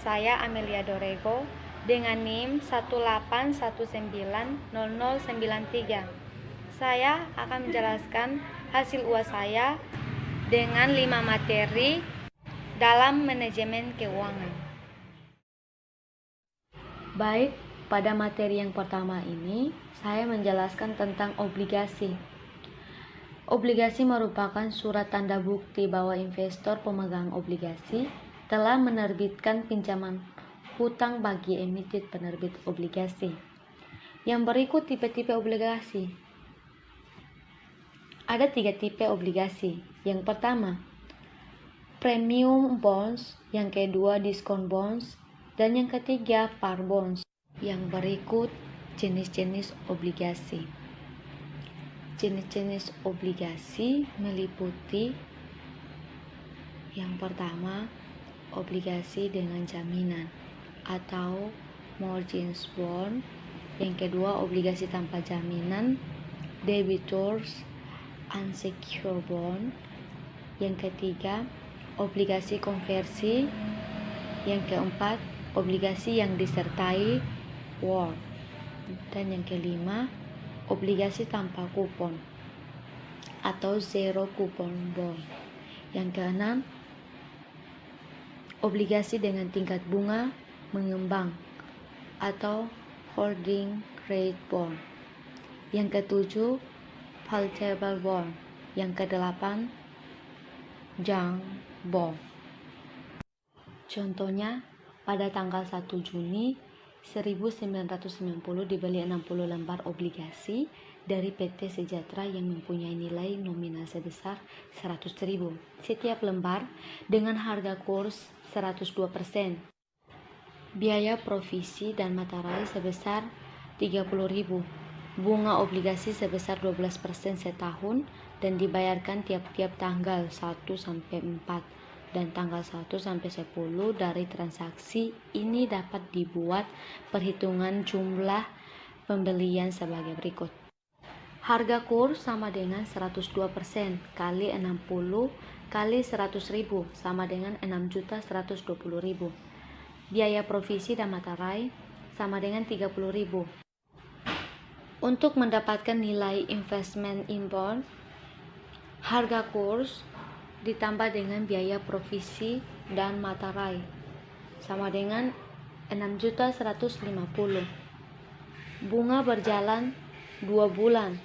saya Amelia Dorego dengan NIM 181900093. Saya akan menjelaskan hasil UAS saya dengan 5 materi dalam manajemen keuangan. Baik, pada materi yang pertama ini saya menjelaskan tentang obligasi. Obligasi merupakan surat tanda bukti bahwa investor pemegang obligasi telah menerbitkan pinjaman hutang bagi emiten penerbit obligasi. Yang berikut tipe-tipe obligasi. Ada 3 tipe obligasi. Yang pertama, premium bonds, yang kedua diskon bonds, dan yang ketiga par bonds. Yang berikut jenis-jenis obligasi. Jenis-jenis obligasi meliputi yang pertama, obligasi dengan jaminan atau mortgage bond. Yang kedua, obligasi tanpa jaminan, debitors unsecured bond. Yang ketiga, obligasi konversi. Yang keempat, obligasi yang disertai warrant. Dan yang kelima, obligasi tanpa kupon atau zero coupon bond. Yang keenam, obligasi dengan tingkat bunga mengembang atau holding rate bond. Yang ketujuh, faltable bond. Yang kedelapan, junk bond. Contohnya, pada tanggal 1 Juni 1990 dibeli 60 lembar obligasi dari PT Sejahtera yang mempunyai nilai nominal sebesar 100.000 setiap lembar dengan harga kurs 102%. Biaya provisi dan materai sebesar 30.000. Bunga obligasi sebesar 12% setahun dan dibayarkan tiap-tiap tanggal 1 sampai 4. Dan tanggal 1 sampai 10 dari transaksi ini dapat dibuat perhitungan jumlah pembelian sebagai berikut. Harga kurs sama dengan 102% kali 60 kali 100.000 sama dengan 6.120.000. Biaya provisi dan materai sama dengan 30.000. Untuk mendapatkan nilai investment in bond, harga kurs ditambah dengan biaya provisi dan materai sama dengan 6.150. Bunga berjalan 2 bulan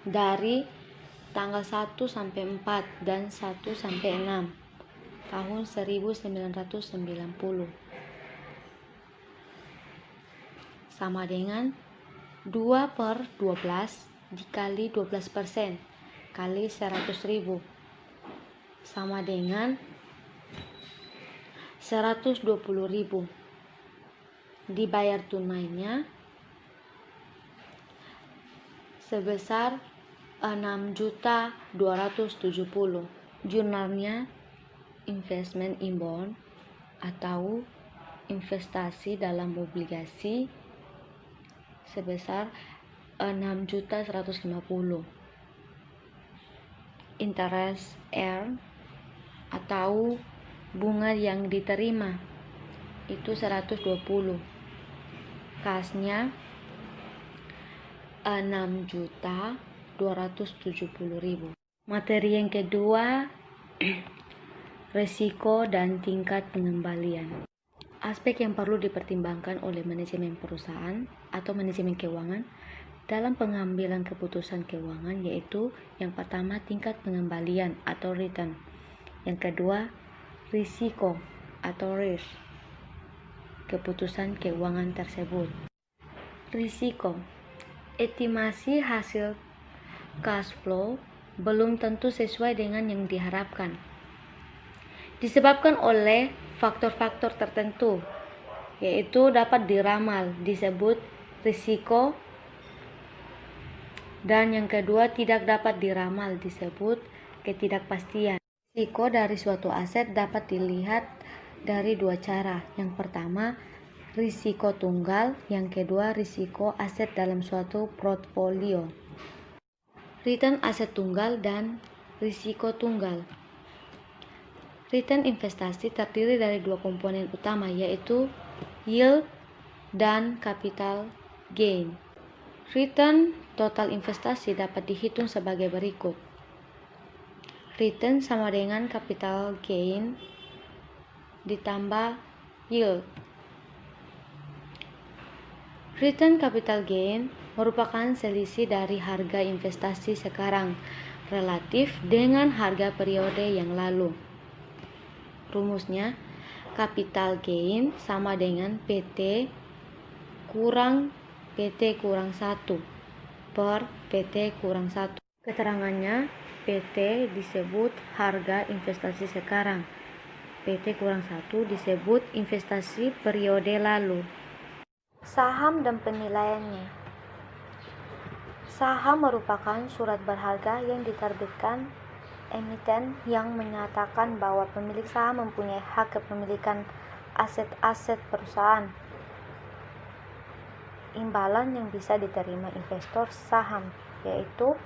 dari tanggal 1 sampai 4 dan 1 sampai 6 tahun 1990 sama dengan 2/12 dikali 12% kali 100.000 sama dengan 120.000. Dibayar tunainya sebesar 6.270. Jurnalnya investment in bond atau investasi dalam obligasi sebesar 6.150. Interest earned atau bunga yang diterima itu 120. Kasnya 6.270.000. Materi yang kedua, risiko dan tingkat pengembalian. Aspek yang perlu dipertimbangkan oleh manajemen perusahaan atau manajemen keuangan dalam pengambilan keputusan keuangan yaitu yang pertama tingkat pengembalian atau return. Yang kedua, risiko atau risk keputusan keuangan tersebut. Risiko, estimasi hasil cash flow belum tentu sesuai dengan yang diharapkan. Disebabkan oleh faktor-faktor tertentu, yaitu dapat diramal, disebut risiko. Dan yang kedua, tidak dapat diramal, disebut ketidakpastian. Risiko dari suatu aset dapat dilihat dari 2 cara. Yang pertama, risiko tunggal. Yang kedua, risiko aset dalam suatu portfolio. Return aset tunggal dan risiko tunggal. Return investasi terdiri dari dua komponen utama, yaitu yield dan capital gain. Return total investasi dapat dihitung sebagai berikut. Return sama dengan capital gain ditambah yield. Return capital gain merupakan selisih dari harga investasi sekarang relatif dengan harga periode yang lalu. Rumusnya, capital gain sama dengan PT kurang 1 per PT kurang 1. Keterangannya, PT disebut harga investasi sekarang, PT kurang 1 disebut investasi periode lalu. Saham dan penilaiannya. Saham merupakan surat berharga yang diterbitkan emiten yang menyatakan bahwa pemilik saham mempunyai hak kepemilikan aset-aset perusahaan. Imbalan yang bisa diterima investor saham yaitu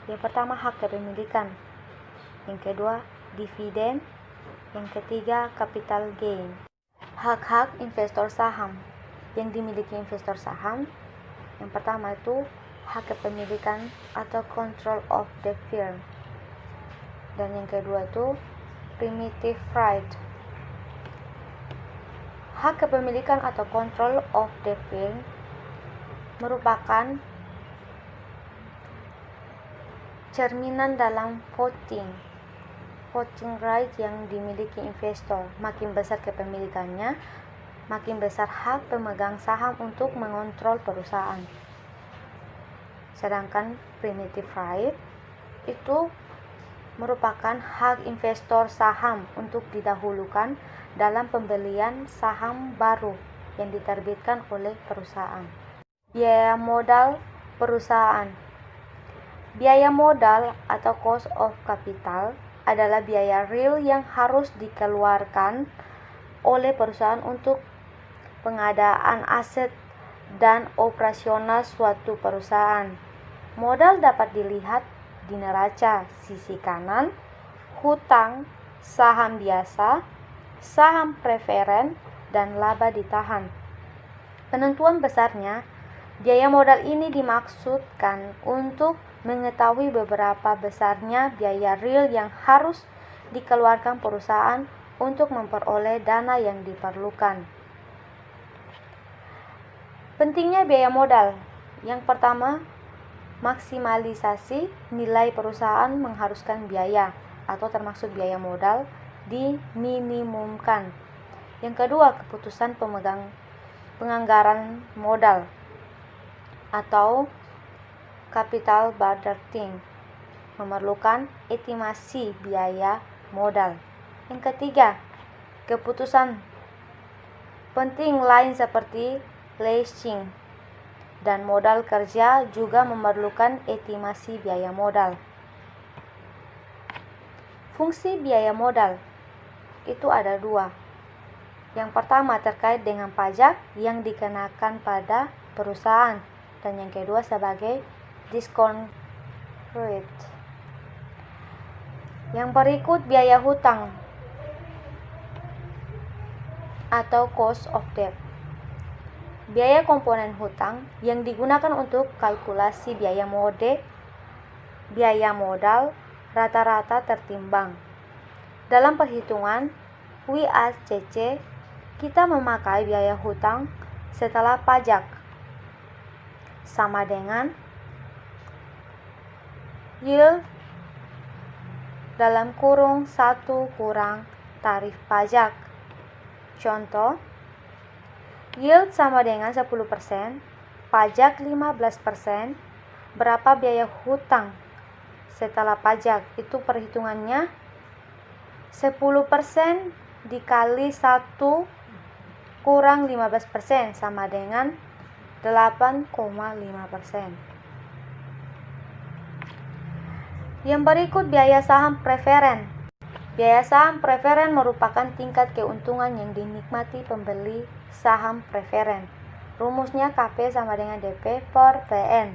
yang pertama hak kepemilikan, yang kedua dividen, yang ketiga capital gain. Hak-hak investor saham yang dimiliki investor saham, yang pertama itu hak kepemilikan atau control of the firm, dan yang kedua itu primitive right. Hak kepemilikan atau control of the firm merupakan cerminan dalam voting right yang dimiliki investor. Makin besar kepemilikannya, makin besar hak pemegang saham untuk mengontrol perusahaan. Sedangkan primitive right itu merupakan hak investor saham untuk didahulukan dalam pembelian saham baru yang diterbitkan oleh perusahaan. Biaya modal perusahaan. Biaya modal atau cost of capital adalah biaya real yang harus dikeluarkan oleh perusahaan untuk pengadaan aset dan operasional suatu perusahaan. Modal dapat dilihat di neraca sisi kanan, hutang, saham biasa, saham preferen, dan laba ditahan. Penentuan besarnya, biaya modal ini dimaksudkan untuk mengetahui beberapa besarnya biaya real yang harus dikeluarkan perusahaan untuk memperoleh dana yang diperlukan. Pentingnya biaya modal. Yang pertama, maksimalisasi nilai perusahaan mengharuskan biaya atau termasuk biaya modal diminimumkan. Yang kedua, keputusan penganggaran modal atau capital budgeting memerlukan estimasi biaya modal. Yang ketiga, keputusan penting lain seperti leasing dan modal kerja juga memerlukan estimasi biaya modal. Fungsi biaya modal itu ada dua. Yang pertama terkait dengan pajak yang dikenakan pada perusahaan, dan yang kedua sebagai discount rate. Yang berikut biaya hutang atau cost of debt. Biaya komponen hutang yang digunakan untuk kalkulasi biaya modal rata-rata tertimbang. Dalam perhitungan WACC, kita memakai biaya hutang setelah pajak sama dengan yield dalam kurung 1 kurang tarif pajak. Contoh, yield sama dengan 10%, pajak 15%, berapa biaya hutang setelah pajak? Itu perhitungannya 10% dikali 1 kurang 15% sama dengan 8,5%. Yang berikut biaya saham preferen. Biaya saham preferen merupakan tingkat keuntungan yang dinikmati pembeli saham preferen. Rumusnya KP sama dengan DP per PN.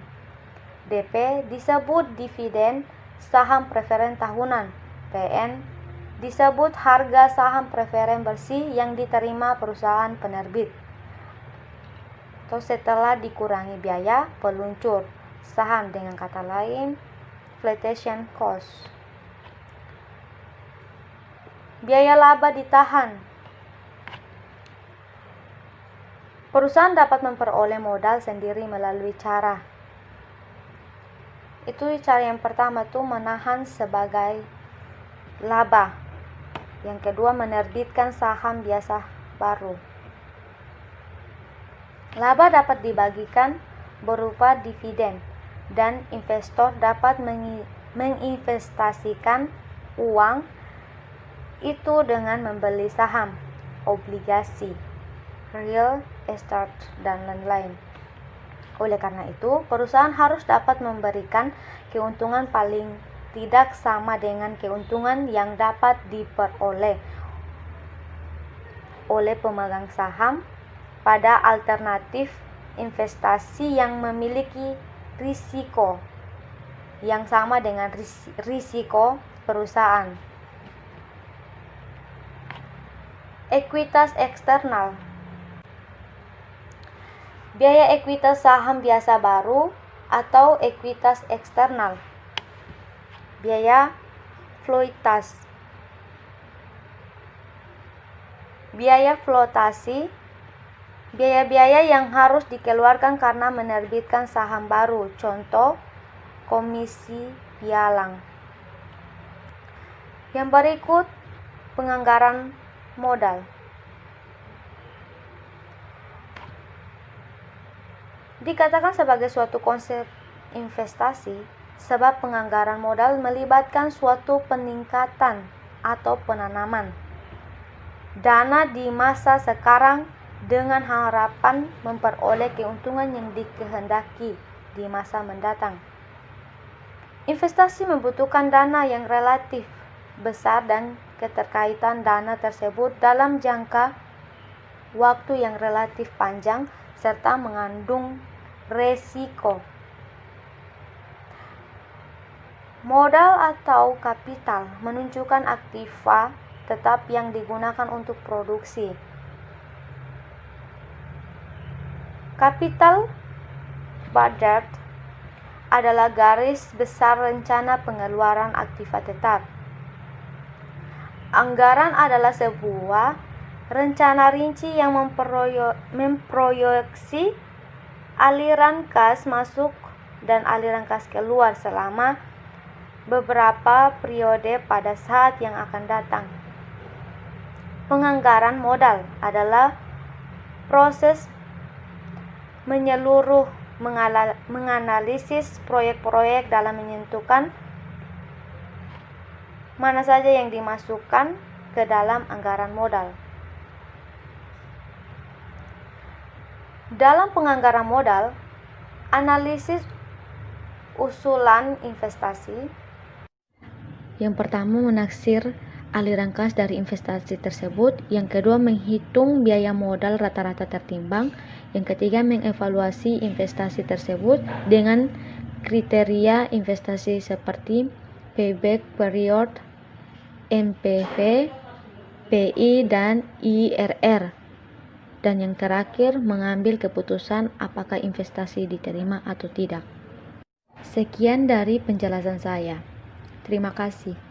DP disebut dividen saham preferen tahunan, PN disebut harga saham preferen bersih yang diterima perusahaan penerbit. Atau setelah dikurangi biaya peluncur saham, dengan kata lain flotation cost. Biaya laba ditahan. Perusahaan dapat memperoleh modal sendiri melalui cara yang pertama tuh menahan sebagai laba. Yang kedua, menerbitkan saham biasa baru. Laba dapat dibagikan berupa dividen dan investor dapat menginvestasikan uang itu dengan membeli saham, obligasi, real estate, dan lain-lain. Oleh karena itu, perusahaan harus dapat memberikan keuntungan paling tidak sama dengan keuntungan yang dapat diperoleh oleh pemegang saham pada alternatif investasi yang memiliki risiko yang sama dengan risiko perusahaan. Ekuitas eksternal. Biaya ekuitas saham biasa baru atau ekuitas eksternal. Biaya floitas. Biaya flotasi. Biaya-biaya yang harus dikeluarkan karena menerbitkan saham baru. Contoh, komisi pialang. Yang berikut, penganggaran modal. Dikatakan sebagai suatu konsep investasi sebab penganggaran modal melibatkan suatu peningkatan atau penanaman dana di masa sekarang dengan harapan memperoleh keuntungan yang dikehendaki di masa mendatang. Investasi membutuhkan dana yang relatif besar dan keterkaitan dana tersebut dalam jangka waktu yang relatif panjang serta mengandung resiko. Modal atau kapital menunjukkan aktiva tetap yang digunakan untuk produksi. Capital budget adalah garis besar rencana pengeluaran aktiva tetap. Anggaran adalah sebuah rencana rinci yang memproyeksi aliran kas masuk dan aliran kas keluar selama beberapa periode pada saat yang akan datang. Penganggaran modal adalah proses menyeluruh menganalisis proyek-proyek dalam menentukan mana saja yang dimasukkan ke dalam anggaran modal. Dalam penganggaran modal, analisis usulan investasi. Yang pertama, menaksir aliran kas dari investasi tersebut. Yang kedua, menghitung biaya modal rata-rata tertimbang. Yang ketiga, mengevaluasi investasi tersebut dengan kriteria investasi seperti payback period, NPV, PI, dan IRR. Dan yang terakhir, mengambil keputusan apakah investasi diterima atau tidak. Sekian dari penjelasan saya. Terima kasih.